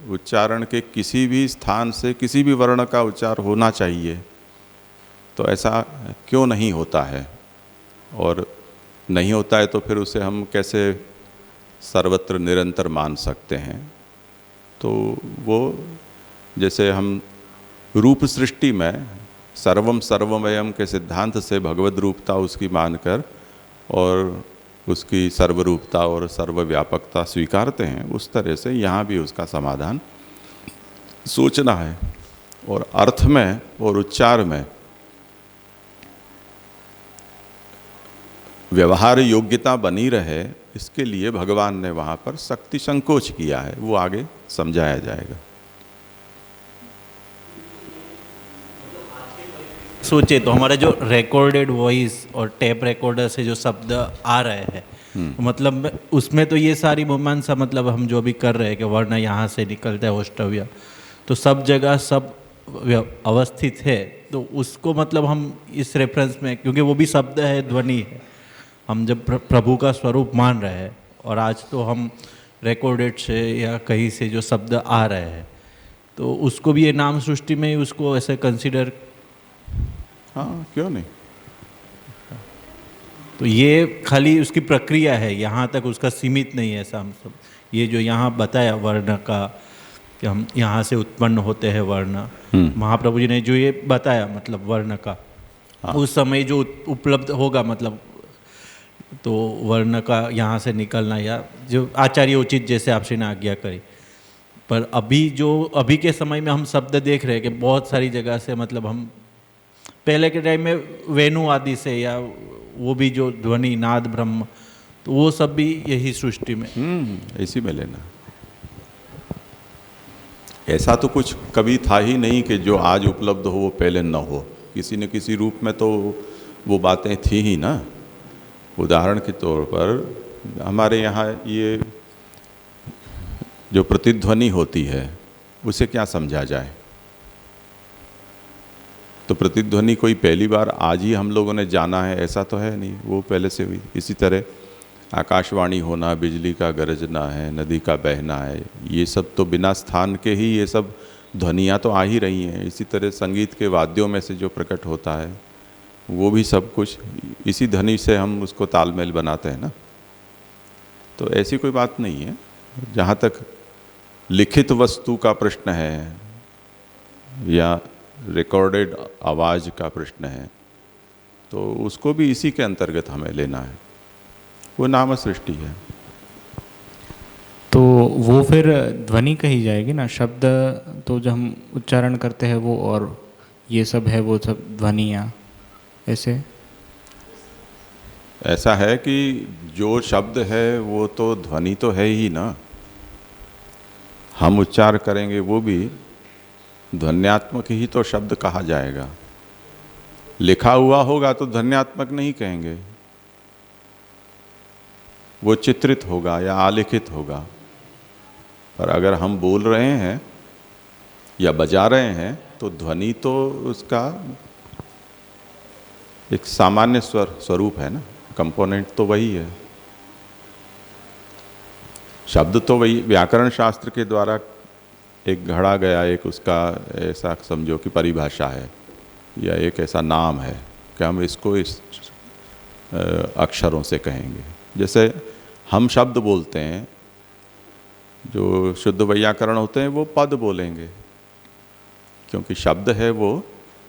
उच्चारण के किसी भी स्थान से किसी भी वर्ण का उच्चार होना चाहिए, तो ऐसा क्यों नहीं होता है? और नहीं होता है तो फिर उसे हम कैसे सर्वत्र निरंतर मान सकते हैं? तो वो जैसे हम रूप सृष्टि में सर्वम सर्वमयम के सिद्धांत से भगवद रूपता उसकी मानकर और उसकी सर्वरूपता और सर्वव्यापकता स्वीकारते हैं, उस तरह से यहाँ भी उसका समाधान सोचना है। और अर्थ में और उच्चार में व्यवहार योग्यता बनी रहे, इसके लिए भगवान ने वहाँ पर शक्ति संकोच किया है, वो आगे समझाया जाएगा। सोचे तो हमारा जो रिकॉर्डेड वॉइस और टेप रिकॉर्डर से जो शब्द आ रहे हैं, मतलब उसमें तो ये सारी मीमांसा, मतलब हम जो भी कर रहे हैं कि वर्ण यहाँ से निकलता है औष्टव्य, तो सब जगह सब अवस्थित है, तो उसको मतलब हम इस रेफरेंस में, क्योंकि वो भी शब्द है, ध्वनि है, हम जब प्रभु का स्वरूप मान रहे हैं, और आज तो हम रिकॉर्डेड से या कहीं से जो शब्द आ रहे हैं, तो उसको भी ये नाम सृष्टि में ही उसको ऐसे कंसिडर, हाँ क्यों नहीं। तो ये खाली उसकी प्रक्रिया है, यहाँ तक उसका सीमित नहीं है ऐसा हम सब। ये जो यहाँ बताया वर्ण का कि हम यहाँ से उत्पन्न होते हैं वर्ण, महाप्रभु जी ने जो ये बताया मतलब वर्ण का, उस समय जो उपलब्ध होगा, मतलब तो वर्ण का यहाँ से निकलना, या जो आचार्य उचित जैसे आपसे ने आज्ञा करी। पर अभी के समय में हम शब्द देख रहे हैं कि बहुत सारी जगह से, मतलब हम पहले के टाइम में वेणु आदि से, या वो भी जो ध्वनि नाद ब्रह्म, तो वो सब भी यही सृष्टि में इसी में लेना। ऐसा तो कुछ कभी था ही नहीं कि जो आज उपलब्ध हो वो पहले न हो, किसी न किसी रूप में तो वो बातें थी ही ना। उदाहरण के तौर पर हमारे यहाँ ये जो प्रतिध्वनि होती है उसे क्या समझा जाए? तो प्रतिध्वनि कोई पहली बार आज ही हम लोगों ने जाना है ऐसा तो है नहीं, वो पहले से हुई। इसी तरह आकाशवाणी होना, बिजली का गरजना है, नदी का बहना है, ये सब तो बिना स्थान के ही ये सब ध्वनियाँ तो आ ही रही हैं। इसी तरह संगीत के वाद्यों में से जो प्रकट होता है वो भी सब कुछ इसी ध्वनि से हम उसको तालमेल बनाते हैं ना। तो ऐसी कोई बात नहीं है। जहाँ तक लिखित वस्तु का प्रश्न है या रिकॉर्डेड आवाज़ का प्रश्न है, तो उसको भी इसी के अंतर्गत हमें लेना है, वो नाम सृष्टि है। तो वो फिर ध्वनि कही जाएगी ना, शब्द तो जो हम उच्चारण करते हैं वो, और ये सब है वो सब ध्वनियाँ, ऐसे ऐसा है कि जो शब्द है वो तो ध्वनि तो है ही ना, हम उच्चार करेंगे वो भी ध्वन्यात्मक ही तो शब्द कहा जाएगा। लिखा हुआ होगा तो ध्वन्यात्मक नहीं कहेंगे, वो चित्रित होगा या आलेखित होगा। पर अगर हम बोल रहे हैं या बजा रहे हैं तो ध्वनि तो उसका एक सामान्य स्वरूप है ना, कंपोनेंट तो वही है। शब्द तो वही व्याकरण शास्त्र के द्वारा एक घड़ा गया, एक उसका ऐसा समझो कि परिभाषा है या एक ऐसा नाम है कि हम इसको इस अक्षरों से कहेंगे। जैसे हम शब्द बोलते हैं, जो शुद्ध व्याकरण होते हैं वो पद बोलेंगे, क्योंकि शब्द है वो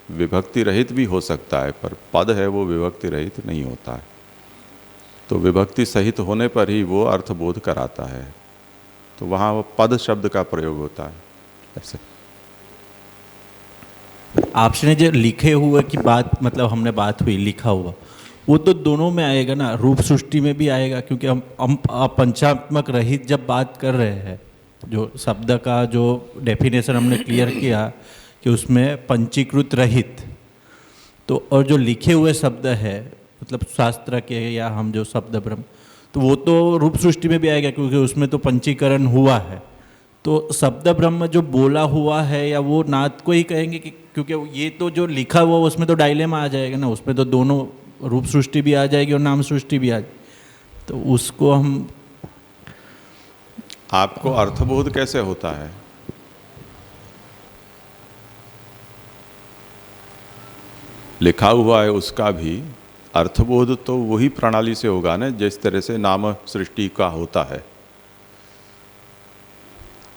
विभक्ति रहित भी हो सकता है, पर पद है वो विभक्ति रहित नहीं होता है। तो विभक्ति सहित होने पर ही वो अर्थबोध कराता है, तो वहाँ वो पद शब्द का प्रयोग होता है। ऐसे आपने जो लिखे हुए की बात, मतलब हमने बात हुई लिखा हुआ, वो तो दोनों में आएगा ना, रूप सृष्टि में भी आएगा, क्योंकि हम पंचात्मक रहित जब बात कर रहे हैं, जो शब्द का जो डेफिनेशन हमने क्लियर किया कि उसमें पंचीकृत रहित, तो और जो लिखे हुए शब्द है मतलब शास्त्र के या हम जो शब्द ब्रह्म, तो वो तो रूप सृष्टि में भी आएगा, क्योंकि उसमें तो पंचीकरण हुआ है। तो शब्द ब्रह्म जो बोला हुआ है या वो नाद को ही कहेंगे कि, क्योंकि ये तो जो लिखा हुआ उसमें तो डायलेमा आ जाएगा ना, उसमें तो दोनों रूप सृष्टि भी आ जाएगी और नाम सृष्टि भी आ जाएगी, तो उसको हम। आपको अर्थबोध कैसे होता है? लिखा हुआ है उसका भी अर्थबोध तो वही प्रणाली से होगा ना जिस तरह से नाम सृष्टि का होता है।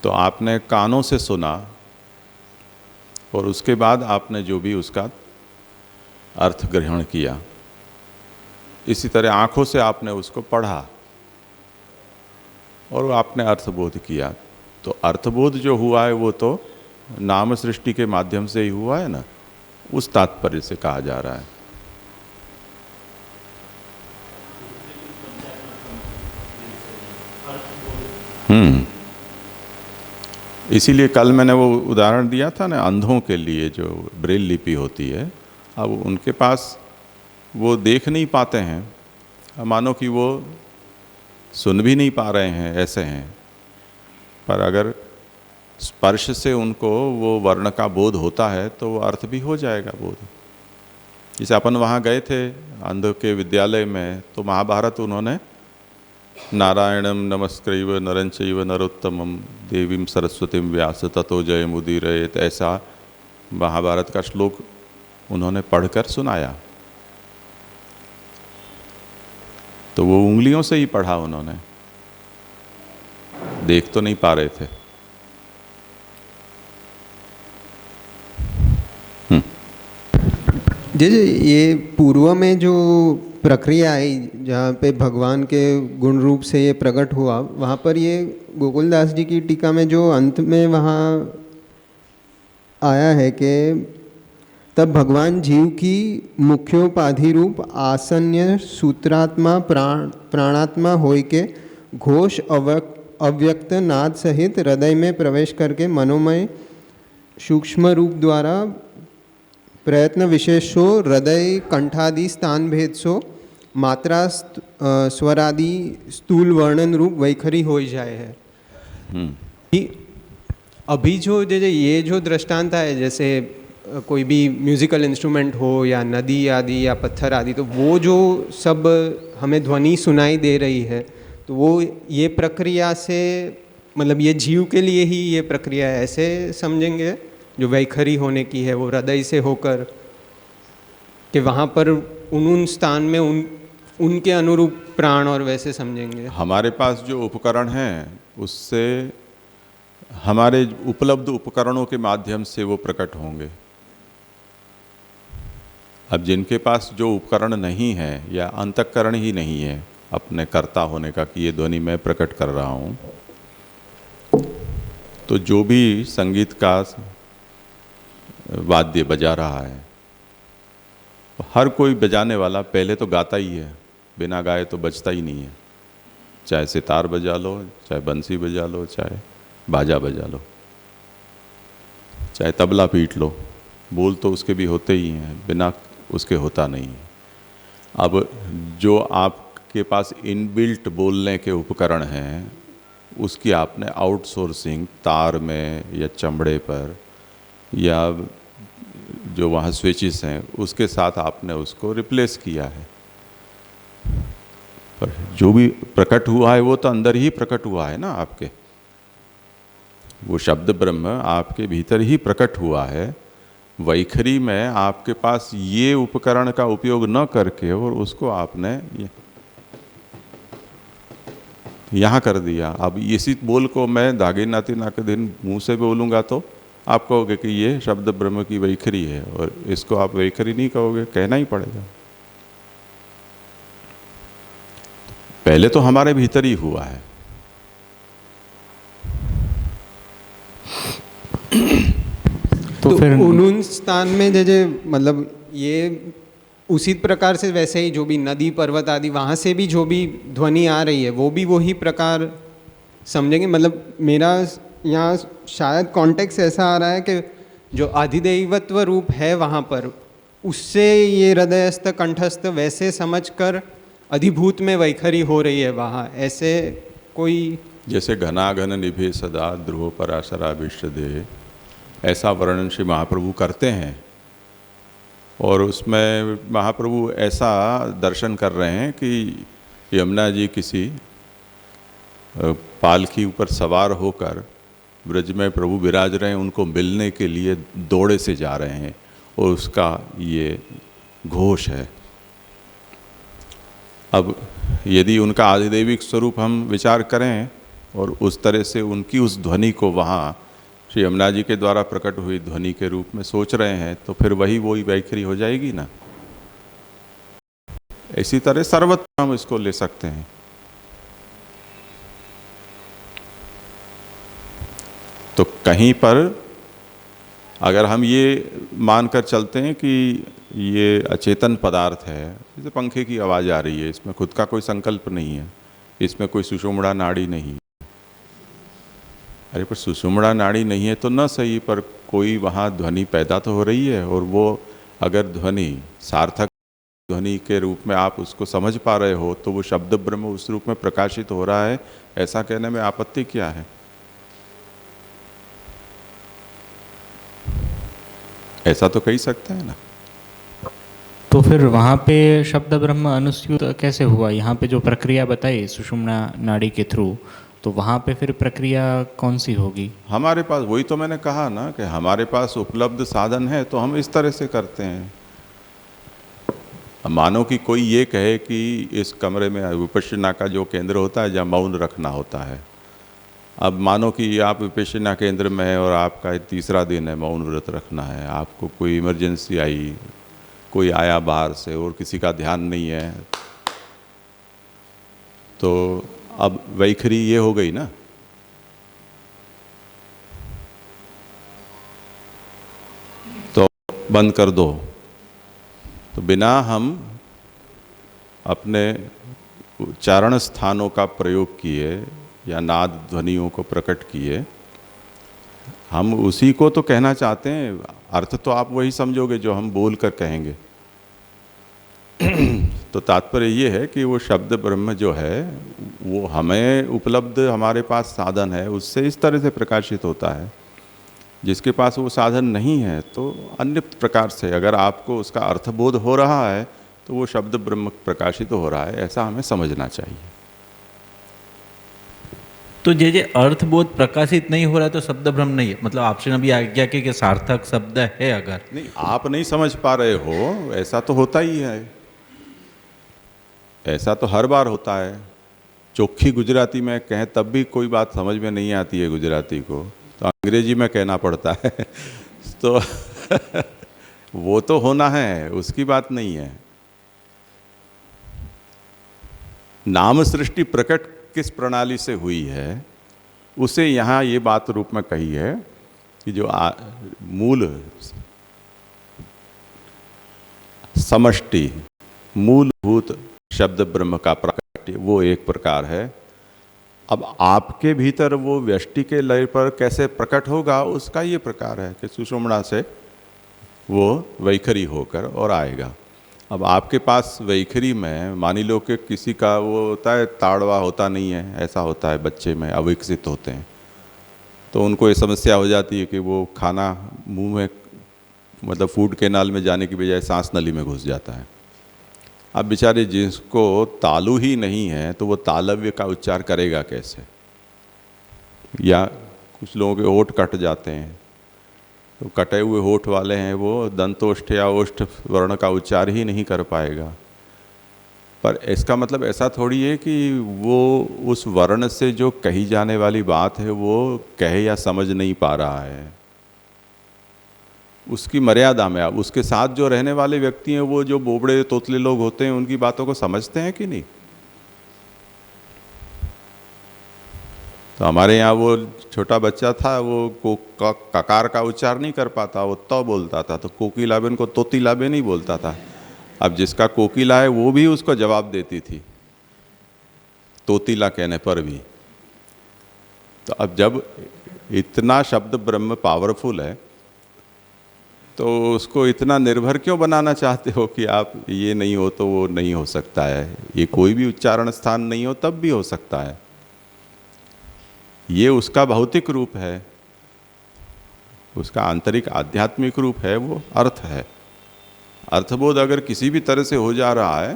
तो आपने कानों से सुना और उसके बाद आपने जो भी उसका अर्थ ग्रहण किया, इसी तरह आंखों से आपने उसको पढ़ा और आपने अर्थबोध किया। तो अर्थबोध जो हुआ है वो तो नाम सृष्टि के माध्यम से ही हुआ है ना, उस तात्पर्य से कहा जा रहा है। इसीलिए कल मैंने वो उदाहरण दिया था ना, अंधों के लिए जो ब्रेल लिपि होती है, अब उनके पास वो देख नहीं पाते हैं, मानो कि वो सुन भी नहीं पा रहे हैं, ऐसे हैं, पर अगर स्पर्श से उनको वो वर्ण का बोध होता है तो वो अर्थ भी हो जाएगा बोध। जैसे अपन वहाँ गए थे अंध के विद्यालय में, तो महाभारत उन्होंने नारायणम नमस्कृत्य नरं चैव नरोत्तमं देवीं सरस्वतीं व्यास ततो जयमुदीरयेत, ऐसा महाभारत का श्लोक उन्होंने पढ़कर सुनाया। तो वो उंगलियों से ही पढ़ा उन्होंने, देख तो नहीं पा रहे थे। जी ये पूर्व में जो प्रक्रिया आई जहाँ पे भगवान के गुण रूप से ये प्रकट हुआ, वहाँ पर ये गोकुलदास जी की टीका में जो अंत में वहाँ आया है कि तब भगवान जीव की मुख्योपाधि रूप आसन्य सूत्रात्मा प्राणात्मा होय के घोष अव्यक्त नाद सहित हृदय में प्रवेश करके मनोमय सूक्ष्म रूप द्वारा प्रयत्न विशेषो हृदय कंठादि स्थान भेद सो मात्रा स्वरादि स्थूल वर्णन रूप वैखरी हो जाए है। अभी जो जैसे ये जो दृष्टांत है, जैसे कोई भी म्यूजिकल इंस्ट्रूमेंट हो या नदी आदि या पत्थर आदि, तो वो जो सब हमें ध्वनि सुनाई दे रही है, तो वो ये प्रक्रिया से मतलब ये जीव के लिए ही ये प्रक्रिया है, ऐसे समझेंगे? जो वैखरी होने की है वो हृदय से होकर कि वहाँ पर उन स्थान में उनके अनुरूप प्राण, और वैसे समझेंगे? हमारे पास जो उपकरण हैं उससे हमारे उपलब्ध उपकरणों के माध्यम से वो प्रकट होंगे। अब जिनके पास जो उपकरण नहीं है या अंतःकरण ही नहीं है अपने कर्ता होने का कि ये ध्वनि मैं प्रकट कर रहा हूँ, तो जो भी संगीत का वाद्य बजा रहा है, हर कोई बजाने वाला पहले तो गाता ही है, बिना गाए तो बजता ही नहीं है। चाहे सितार बजा लो, चाहे बंसी बजा लो, चाहे बाजा बजा लो, चाहे तबला पीट लो, बोल तो उसके भी होते ही हैं, बिना उसके होता नहीं है। अब जो आपके पास इनबिल्ट बोलने के उपकरण हैं, उसकी आपने आउटसोर्सिंग तार में या चमड़े पर या जो वहाँ स्विचेस हैं उसके साथ आपने उसको रिप्लेस किया है। पर जो भी प्रकट हुआ है वो तो अंदर ही प्रकट हुआ है ना आपके। वो शब्द ब्रह्म आपके भीतर ही प्रकट हुआ है। वैखरी में आपके पास ये उपकरण का उपयोग न करके और उसको आपने यहाँ कर दिया। अब इसी बोल को मैं दागे नाती ना के दिन मुँह से बोलूँगा तो आप कहोगे कि ये शब्द ब्रह्म की वैखरी है, और इसको आप वैखरी नहीं कहोगे, कहना ही पड़ेगा। पहले तो हमारे भीतर ही हुआ है। तो फिर उन स्थान में जैसे मतलब ये उसी प्रकार से वैसे ही जो भी नदी पर्वत आदि वहाँ से भी जो भी ध्वनि आ रही है वो भी वही प्रकार समझेंगे। मतलब मेरा यहाँ शायद कॉन्टेक्स्ट ऐसा आ रहा है कि जो अधिदैवत्व रूप है वहाँ पर, उससे ये हृदयस्थ कंठस्थ वैसे समझकर अधिभूत में वैखरी हो रही है वहाँ, ऐसे कोई? जैसे घनाघन निभे सदा ध्रुव पराशरा विश्व दे, ऐसा वर्णन श्री महाप्रभु करते हैं। और उसमें महाप्रभु ऐसा दर्शन कर रहे हैं कि यमुना जी किसी पालकी ऊपर सवार होकर ब्रज में प्रभु विराज रहे हैं, उनको मिलने के लिए दौड़े से जा रहे हैं, और उसका ये घोष है। अब यदि उनका आधिदैविक स्वरूप हम विचार करें और उस तरह से उनकी उस ध्वनि को वहाँ श्री यमुना जी के द्वारा प्रकट हुई ध्वनि के रूप में सोच रहे हैं, तो फिर वही वैखरी हो जाएगी ना। इसी तरह सर्वत्र हम इसको ले सकते हैं। तो कहीं पर अगर हम ये मानकर चलते हैं कि ये अचेतन पदार्थ है, जैसे पंखे की आवाज़ आ रही है, इसमें खुद का कोई संकल्प नहीं है, इसमें कोई सुषुम्ना नाड़ी नहीं। अरे पर सुषुम्ना नाड़ी नहीं है तो न सही, पर कोई वहाँ ध्वनि पैदा तो हो रही है, और वो अगर ध्वनि सार्थक ध्वनि के रूप में आप उसको समझ पा रहे हो, तो वो शब्द ब्रह्म उस रूप में प्रकाशित हो रहा है, ऐसा कहने में आपत्ति क्या है? ऐसा तो कह सकते हैं ना। तो फिर वहाँ पे शब्द ब्रह्म अनुस्यूत कैसे हुआ? यहाँ पे जो प्रक्रिया बताई सुषुम्ना नाड़ी के थ्रू, तो वहाँ पे फिर प्रक्रिया कौन सी होगी? हमारे पास वही तो मैंने कहा ना कि हमारे पास उपलब्ध साधन है, तो हम इस तरह से करते हैं। मानो कि कोई ये कहे कि इस कमरे में विपश्यना का जो केंद्र होता है जहाँ मौन रखना होता है, अब मानो कि आप विपश्यना केंद्र में है और आपका तीसरा दिन है, मौन व्रत रखना है, आपको कोई इमरजेंसी आई, कोई आया बाहर से और किसी का ध्यान नहीं है, तो अब वैखरी ये हो गई ना। तो बंद कर दो। तो बिना हम अपने उच्चारण स्थानों का प्रयोग किए या नाद ध्वनियों को प्रकट किए, हम उसी को तो कहना चाहते हैं। अर्थ तो आप वही समझोगे जो हम बोल कर कहेंगे। तो तात्पर्य ये है कि वो शब्द ब्रह्म जो है वो हमें उपलब्ध, हमारे पास साधन है, उससे इस तरह से प्रकाशित होता है। जिसके पास वो साधन नहीं है तो अन्य प्रकार से, अगर आपको उसका अर्थबोध हो रहा है तो वो शब्द ब्रह्म प्रकाशित हो रहा है, ऐसा हमें समझना चाहिए। तो जे अर्थबोध प्रकाशित नहीं हो रहा है तो शब्द ब्रह्म नहीं है, मतलब आपसे अभी आज्ञा की कि सार्थक शब्द है। अगर नहीं, आप नहीं समझ पा रहे हो, ऐसा तो होता ही है, ऐसा तो हर बार होता है। चोखी गुजराती में कहें तब भी कोई बात समझ में नहीं आती है गुजराती को, तो अंग्रेजी में कहना पड़ता है। तो वो तो होना है, उसकी बात नहीं है। नाम सृष्टि प्रकट किस प्रणाली से हुई है उसे यहाँ ये बात रूप में कही है कि जो मूल समष्टि मूलभूत शब्द ब्रह्म का प्रकट वो एक प्रकार है। अब आपके भीतर वो व्यष्टि के लय पर कैसे प्रकट होगा उसका ये प्रकार है कि सुषुम्ना से वो वैखरी होकर और आएगा। अब आपके पास वैखरी में मानी लो कि किसी का वो होता है ताड़वा होता नहीं है, ऐसा होता है बच्चे में, अविकसित होते हैं, तो उनको ये समस्या हो जाती है कि वो खाना मुंह में मतलब फूड कैनाल में जाने की बजाय सांस नली में घुस जाता है। अब बेचारे जिसको तालु ही नहीं है तो वो तालव्य का उच्चार करेगा कैसे? या कुछ लोगों के होठ कट जाते हैं, तो कटे हुए होठ वाले हैं वो दंतोष्ठ या ओष्ठ वर्ण का उच्चार ही नहीं कर पाएगा। पर इसका मतलब ऐसा थोड़ी है कि वो उस वर्ण से जो कही जाने वाली बात है वो कहे या समझ नहीं पा रहा है। उसकी मर्यादा में आप उसके साथ जो रहने वाले व्यक्ति हैं वो जो बोबड़े तोतले लोग होते हैं उनकी बातों को समझते हैं कि नहीं? तो हमारे यहाँ वो छोटा बच्चा था, वो ककार का उच्चार नहीं कर पाता, वो तो बोलता था, तो कोकिलाबेन को तोतिलाबे नहीं बोलता था। अब जिसका कोकिला है वो भी उसको जवाब देती थी तोतिला कहने पर भी। तो अब जब इतना शब्द ब्रह्म पावरफुल है तो उसको इतना निर्भर क्यों बनाना चाहते हो कि आप ये नहीं हो तो वो नहीं हो सकता है? ये कोई भी उच्चारण स्थान नहीं हो तब भी हो सकता है। ये उसका भौतिक रूप है, उसका आंतरिक आध्यात्मिक रूप है, वो अर्थ है। अर्थबोध अगर किसी भी तरह से हो जा रहा है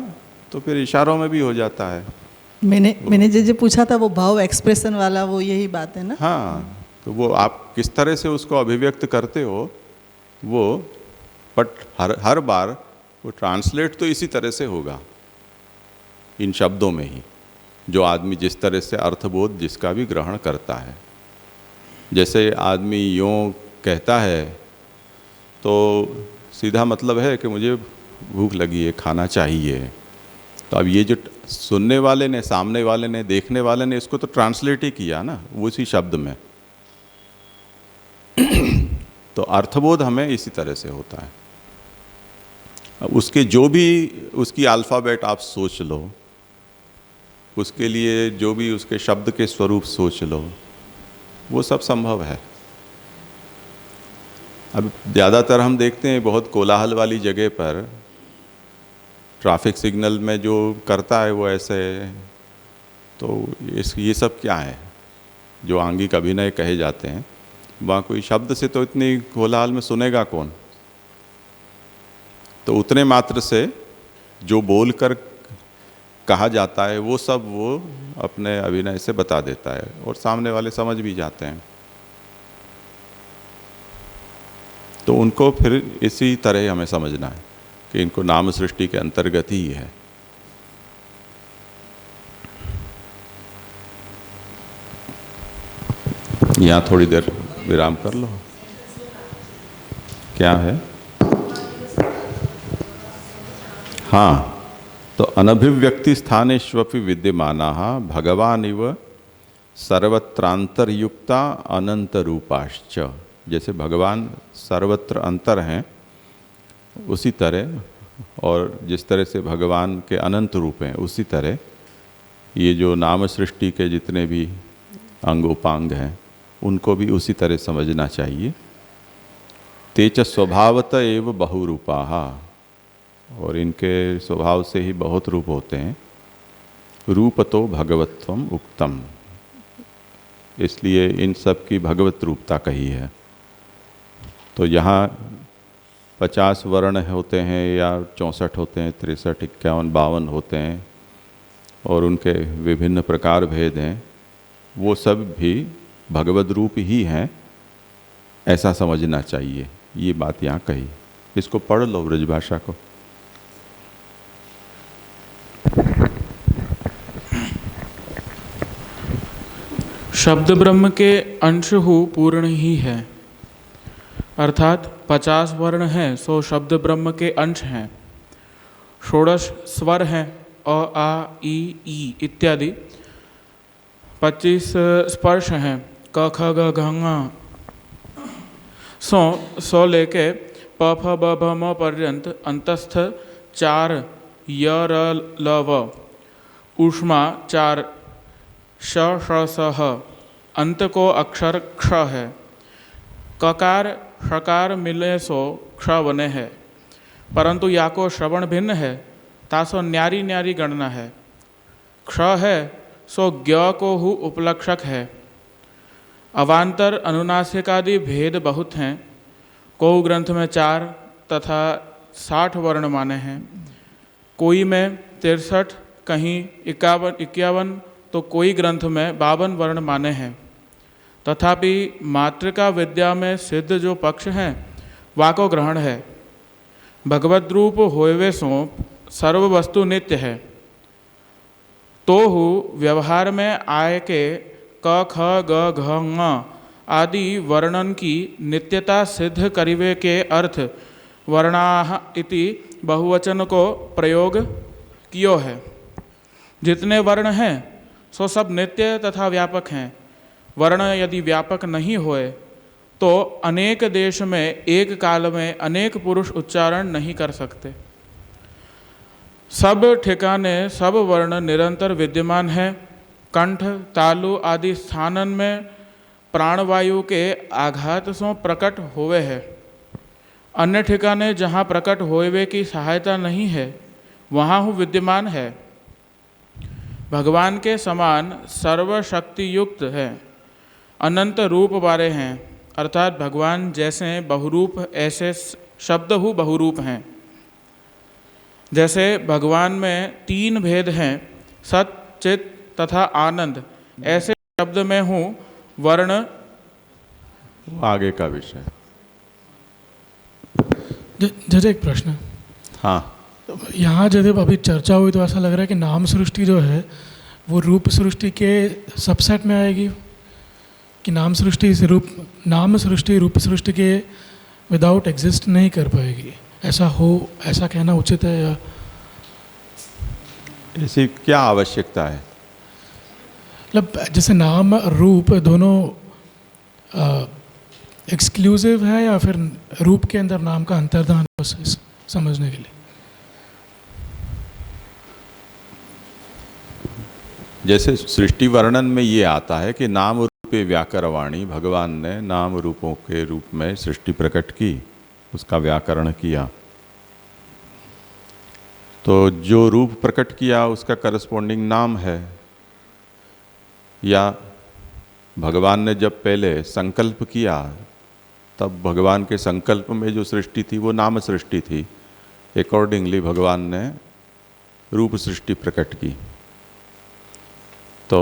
तो फिर इशारों में भी हो जाता है। मैंने जो पूछा था वो भाव एक्सप्रेशन वाला, वो यही बात है ना? हाँ, तो वो आप किस तरह से उसको अभिव्यक्त करते हो वो, बट हर बार वो ट्रांसलेट तो इसी तरह से होगा, इन शब्दों में ही, जो आदमी जिस तरह से अर्थबोध जिसका भी ग्रहण करता है। जैसे आदमी यूँ कहता है तो सीधा मतलब है कि मुझे भूख लगी है, खाना चाहिए। तो अब ये जो सुनने वाले ने, सामने वाले ने, देखने वाले ने इसको तो ट्रांसलेट ही किया ना वो उसी शब्द में। तो अर्थबोध हमें इसी तरह से होता है। अब उसके जो भी उसकी अल्फ़ाबेट आप सोच लो, उसके लिए जो भी उसके शब्द के स्वरूप सोच लो, वो सब संभव है। अब ज़्यादातर हम देखते हैं बहुत कोलाहल वाली जगह पर ट्रैफिक सिग्नल में जो करता है वो ऐसे, तो ये सब क्या है जो आंगिक अभिनय कहे जाते हैं। वहाँ कोई शब्द से तो इतनी कोलाहल में सुनेगा कौन। तो उतने मात्र से जो बोलकर कहा जाता है वो सब वो अपने अभिनय से बता देता है और सामने वाले समझ भी जाते हैं। तो उनको फिर इसी तरह हमें समझना है कि इनको नाम सृष्टि के अंतर्गत ही है। यहाँ थोड़ी देर विराम कर लो। क्या है? हाँ, तो अनभिव्यक्ति स्थानेष्वपि विद्यमानाः भगवानिव सर्वत्रांतरयुक्ता अनंत रूपाश्च। जैसे भगवान सर्वत्र अंतर हैं उसी तरह, और जिस तरह से भगवान के अनंत रूप हैं उसी तरह ये जो नाम सृष्टि के जितने भी अंग उपांग हैं उनको भी उसी तरह समझना चाहिए। तेच स्वभावत एव बहुरूपाः, और इनके स्वभाव से ही बहुत रूप होते हैं। रूप तो भगवत्वम उक्तम, इसलिए इन सब की भगवत रूपता कही है। तो यहाँ 50 वर्ण होते हैं या 64 होते हैं, 63, 51, 52 होते हैं, और उनके विभिन्न प्रकार भेद हैं, वो सब भी भगवद रूप ही हैं, ऐसा समझना चाहिए। ये बात यहाँ कही। इसको पढ़ लो ब्रजभाषा को। शब्द ब्रह्म के अंश हु पूर्ण ही है, अर्थात 50 वर्ण हैं सो शब्द ब्रह्म के अंश हैं। 16 स्वर हैं, अ आ ई ई इत्यादि। 25 स्पर्श हैं, क ख ग घ ङ। सौ लेके प फ ब भ म पर्यंत अंतस्थ 4 य र ल व। ऊष्मा 4 श ष स ह। अंत को अक्षर क्ष है। ककार षकार मिले सो क्ष बने है, परंतु या को श्रवण भिन्न है तासो न्यारी न्यारी गणना है। क्ष है सो ज्ञ को हु उपलक्षक है। अवान्तर अनुनासिकादि भेद बहुत हैं। को ग्रंथ में 4 तथा 60 वर्ण माने हैं। कोई में 63, कहीं 51, तो कोई ग्रंथ में 52 वर्ण माने हैं। तथापि मातृका विद्या में सिद्ध जो पक्ष हैं वा को ग्रहण है। भगवद रूप होवे सो सर्व वस्तु नित्य है। तो हु व्यवहार में आय के क ख ग घ ङ आदि वर्णन की नित्यता सिद्ध करिवे के अर्थ वर्णाः इति बहुवचन को प्रयोग कियो है। जितने वर्ण हैं सो सब नित्य तथा व्यापक हैं। वर्ण यदि व्यापक नहीं होए तो अनेक देश में एक काल में अनेक पुरुष उच्चारण नहीं कर सकते। सब ठिकाने सब वर्ण निरंतर विद्यमान है। कंठ, तालु आदि स्थानन में प्राणवायु के आघात से प्रकट होवे है। अन्य ठिकाने जहाँ प्रकट होवे की सहायता नहीं है वहाँ हु विद्यमान है। भगवान के समान सर्वशक्ति युक्त है, अनंत रूप वाले हैं, अर्थात भगवान जैसे बहुरूप ऐसे शब्द हु बहुरूप हैं। जैसे भगवान में 3 भेद हैं, सत, चित तथा आनंद, ऐसे शब्द में हूँ वर्ण। आगे का विषय। जज एक प्रश्न। हाँ, यहाँ जब अभी चर्चा हुई तो ऐसा लग रहा है कि नाम सृष्टि जो है वो रूप सृष्टि के सबसेट में आएगी, कि नाम सृष्टि रूप सृष्टि के विदाउट एग्जिस्ट नहीं कर पाएगी। ऐसा कहना उचित है या ऐसी क्या आवश्यकता है? मतलब जैसे नाम रूप दोनों एक्सक्लूसिव है या फिर रूप के अंदर नाम का अंतर्धान, बस समझने के लिए। जैसे सृष्टि वर्णन में ये आता है कि नाम रूपे व्याकरवाणी, भगवान ने नाम रूपों के रूप में सृष्टि प्रकट की, उसका व्याकरण किया। तो जो रूप प्रकट किया उसका करस्पॉन्डिंग नाम है। या भगवान ने जब पहले संकल्प किया तब भगवान के संकल्प में जो सृष्टि थी वो नाम सृष्टि थी। अकॉर्डिंगली भगवान ने रूप सृष्टि प्रकट की। तो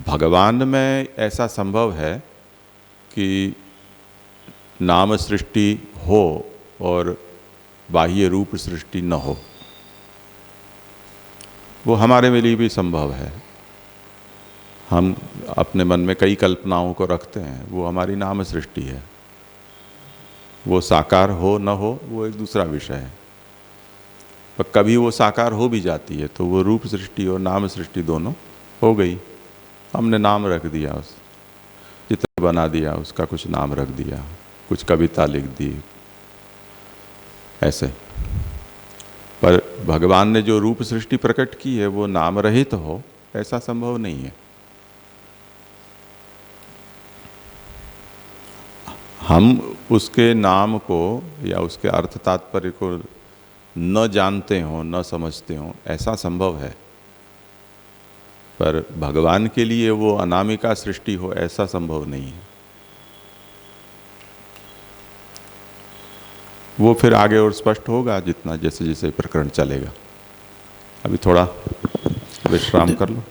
भगवान में ऐसा संभव है कि नाम सृष्टि हो और बाह्य रूप सृष्टि न हो। वो हमारे लिए भी संभव है। हम अपने मन में कई कल्पनाओं को रखते हैं, वो हमारी नाम सृष्टि है। वो साकार हो न हो वो एक दूसरा विषय है, पर कभी वो साकार हो भी जाती है तो वो रूप सृष्टि और नाम सृष्टि दोनों हो गई। हमने नाम रख दिया, उस चित्र बना दिया, उसका कुछ नाम रख दिया, कुछ कविता लिख दी, ऐसे। पर भगवान ने जो रूप सृष्टि प्रकट की है वो नाम रहित हो, ऐसा संभव नहीं है। हम उसके नाम को या उसके अर्थ तात्पर्य को न जानते हों, न समझते हों, ऐसा संभव है। पर भगवान के लिए वो अनामिका सृष्टि हो, ऐसा संभव नहीं है। वो फिर आगे और स्पष्ट होगा जितना जैसे जैसे प्रकरण चलेगा। अभी थोड़ा विश्राम कर लो।